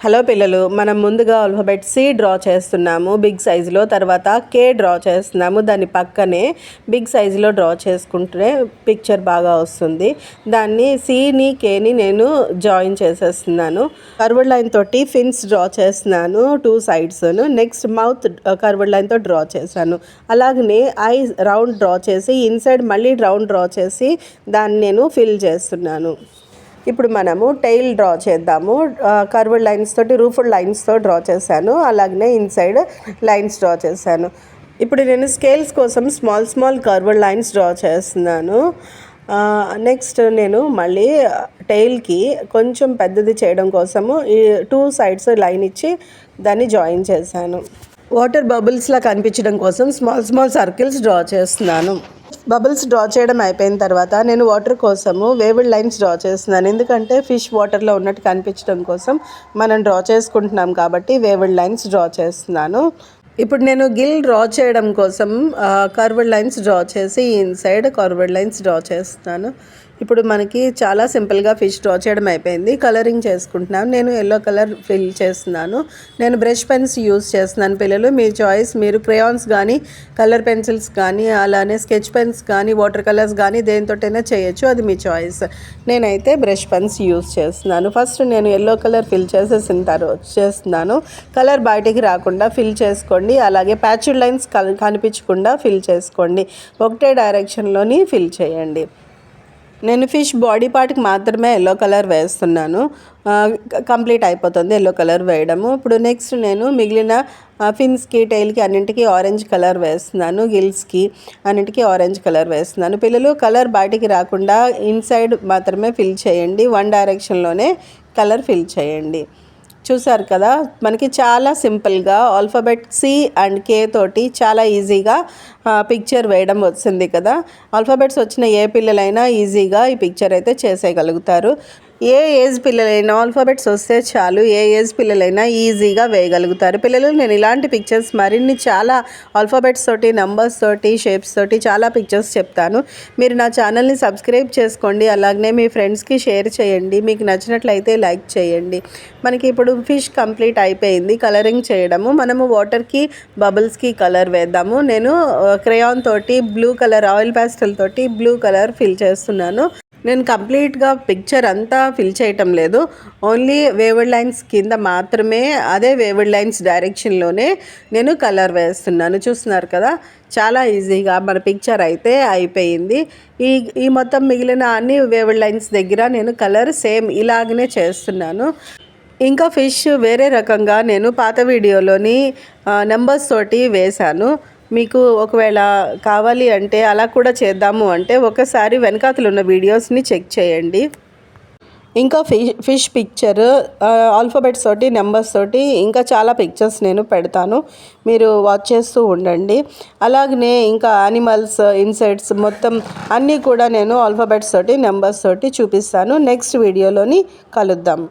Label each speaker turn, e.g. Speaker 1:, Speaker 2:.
Speaker 1: Hello పిల్లలు, మనం ముందుగా ఆల్ఫాబెట్ సి డ్రా చేస్తున్నాము బిగ్ సైజులో. తర్వాత కే డ్రా చేస్తున్నాము. దాని పక్కనే బిగ్ సైజులో డ్రా చేసుకుంటే పిక్చర్ బాగా వస్తుంది. దాన్ని సిని కేని నేను జాయిన్ చేసేస్తున్నాను. కర్వ్డ్ లైన్ తోటి ఫిన్స్ డ్రా చేస్తున్నాను 2 సైడ్స్. నెక్స్ట్ మౌత్ కర్వ్డ్ లైన్తో డ్రా చేశాను. అలాగనే ఐ రౌండ్ డ్రా చేసి ఇన్సైడ్ మళ్ళీ రౌండ్ డ్రా చేసి దాన్ని నేను ఫిల్ చేస్తున్నాను. ఇప్పుడు మనము టైల్ డ్రా చేద్దాము. కర్వ్డ్ లైన్స్ తోటి రూఫ్డ్ లైన్స్తో డ్రా చేశాను. అలాగనే ఇన్సైడ్ లైన్స్ డ్రా చేశాను. ఇప్పుడు నేను స్కేల్స్ కోసం స్మాల్ కర్వ్డ్ లైన్స్ డ్రా చేస్తున్నాను. నెక్స్ట్ నేను మళ్ళీ టైల్కి కొంచెం పెద్దది చేయడం కోసము ఈ 2 సైడ్స్ లైన్ ఇచ్చి దాన్ని జాయిన్ చేశాను. వాటర్ బబుల్స్లా కనిపించడం కోసం స్మాల్ సర్కిల్స్ డ్రా చేస్తున్నాను. బబుల్స్ డ్రా చేయడం అయిపోయిన తర్వాత నేను వాటర్ కోసము వేవ్డ్ లైన్స్ డ్రా చేస్తున్నాను. ఎందుకంటే ఫిష్ వాటర్లో ఉన్నట్టు కనిపించడం కోసం మనం డ్రా చేసుకుంటున్నాం కాబట్టి వేవ్డ్ లైన్స్ డ్రా చేస్తున్నాను. ఇప్పుడు నేను గిల్ డ్రా చేయడం కోసం కర్వ్డ్ లైన్స్ డ్రా చేసి ఇన్సైడ్ కర్వ్డ్ లైన్స్ డ్రా చేస్తున్నాను. ఇప్పుడు మనకి చాలా సింపుల్గా ఫిష్ డ్రా చేయడం అయిపోయింది. కలరింగ్ చేసుకుంటున్నాను. నేను ఎల్లో కలర్ ఫిల్ చేస్తున్నాను. నేను బ్రష్ పెన్స్ యూస్ చేస్తున్నాను. పిల్లలు మీ చాయిస్, మీరు క్రేయాన్స్ కానీ కలర్ పెన్సిల్స్ కానీ అలానే స్కెచ్ పెన్స్ కానీ వాటర్ కలర్స్ కానీ దేనితోటైనా చేయొచ్చు, అది మీ చాయిస్. నేనైతే బ్రష్ పెన్స్ యూస్ చేస్తున్నాను. ఫస్ట్ నేను ఎల్లో కలర్ ఫిల్ చేస్తున్నాను. కలర్ బయటికి రాకుండా ఫిల్ చేసుకోండి. అలాగే ప్యాచ్డ్ లైన్స్ కనిపించకుండా ఫిల్ చేసుకోండి. ఒకటే డైరెక్షన్లోని ఫిల్ చేయండి. నేను ఫిష్ బాడీ పార్ట్కి మాత్రమే ఎల్లో కలర్ వేస్తున్నాను. కంప్లీట్ అయిపోతుంది ఎల్లో కలర్ వేయడము. ఇప్పుడు నెక్స్ట్ నేను మిగిలిన ఫిన్స్కి టైల్కి అన్నింటికి ఆరెంజ్ కలర్ వేస్తున్నాను. గిల్స్కి అన్నింటికి ఆరెంజ్ కలర్ వేస్తున్నాను. పిల్లలు కలర్ బయటికి రాకుండా ఇన్సైడ్ మాత్రమే ఫిల్ చేయండి. 1 డైరెక్షన్లోనే కలర్ ఫిల్ చేయండి. చూసారు కదా, మనకి చాలా సింపుల్గా ఆల్ఫాబెట్ సి అండ్ కే తోటి చాలా ఈజీగా పిక్చర్ వేయడం వచ్చింది కదా. ఆల్ఫాబెట్స్ వచ్చిన ఏ పిల్లలైనా ఈజీగా ఈ పిక్చర్ అయితే చేసేయగలుగుతారు. ఏ ఏజ్ పిల్లలైనా ఆల్ఫాబెట్స్ వస్తే చాలు, ఏ ఏజ్ పిల్లలైనా ఈజీగా వేయగలుగుతారు. పిల్లలు, నేను ఇలాంటి పిక్చర్స్ మరిన్ని చాలా ఆల్ఫాబెట్స్ తోటి, నంబర్స్ తోటి, షేప్స్ తోటి చాలా పిక్చర్స్ చెప్తాను. మీరు నా ఛానల్ని సబ్స్క్రైబ్ చేసుకోండి. అలాగనే మీ ఫ్రెండ్స్కి షేర్ చేయండి. మీకు నచ్చినట్లయితే లైక్ చేయండి. మనకి ఇప్పుడు ఫిష్ కంప్లీట్ అయిపోయింది కలరింగ్ చేయడము. మనము వాటర్కి బబుల్స్కి కలర్ వేద్దాము. నేను క్రేయాన్ తోటి బ్లూ కలర్, ఆయిల్ ప్యాస్టల్ తోటి బ్లూ కలర్ ఫిల్ చేస్తున్నాను. నేను కంప్లీట్గా పిక్చర్ అంతా ఫిల్ చేయటం లేదు, ఓన్లీ వేవ్డ్ లైన్స్ కింద మాత్రమే, అదే వేవ్డ్ లైన్స్ డైరెక్షన్లోనే నేను కలర్ వేస్తున్నాను. చూస్తున్నారు కదా, చాలా ఈజీగా మన పిక్చర్ అయితే అయిపోయింది. ఈ మొత్తం మిగిలిన అన్ని వేవ్డ్ లైన్స్ దగ్గర నేను కలర్ సేమ్ ఇలాగనే చేస్తున్నాను. ఇంకా ఫిష్ వేరే రకంగా నేను పాత వీడియోలోని నెంబర్స్ తోటి వేశాను. మీకు ఒకవేళ కావాలి అంటే అలా కూడా చేద్దాము అంటే ఒకసారి వెనకాతలు ఉన్న వీడియోస్ని చెక్ చేయండి. ఇంకా ఫిష్ పిక్చర్ ఆల్ఫాబెట్స్ తోటి, నెంబర్స్ తోటి ఇంకా చాలా పిక్చర్స్ నేను పెడతాను, మీరు వాచ్ చేస్తూ ఉండండి. అలాగనే ఇంకా యానిమల్స్, ఇన్సెక్ట్స్ మొత్తం అన్నీ కూడా నేను ఆల్ఫాబెట్స్ తోటి, నెంబర్స్ తోటి చూపిస్తాను. నెక్స్ట్ వీడియోలోని కలుద్దాం.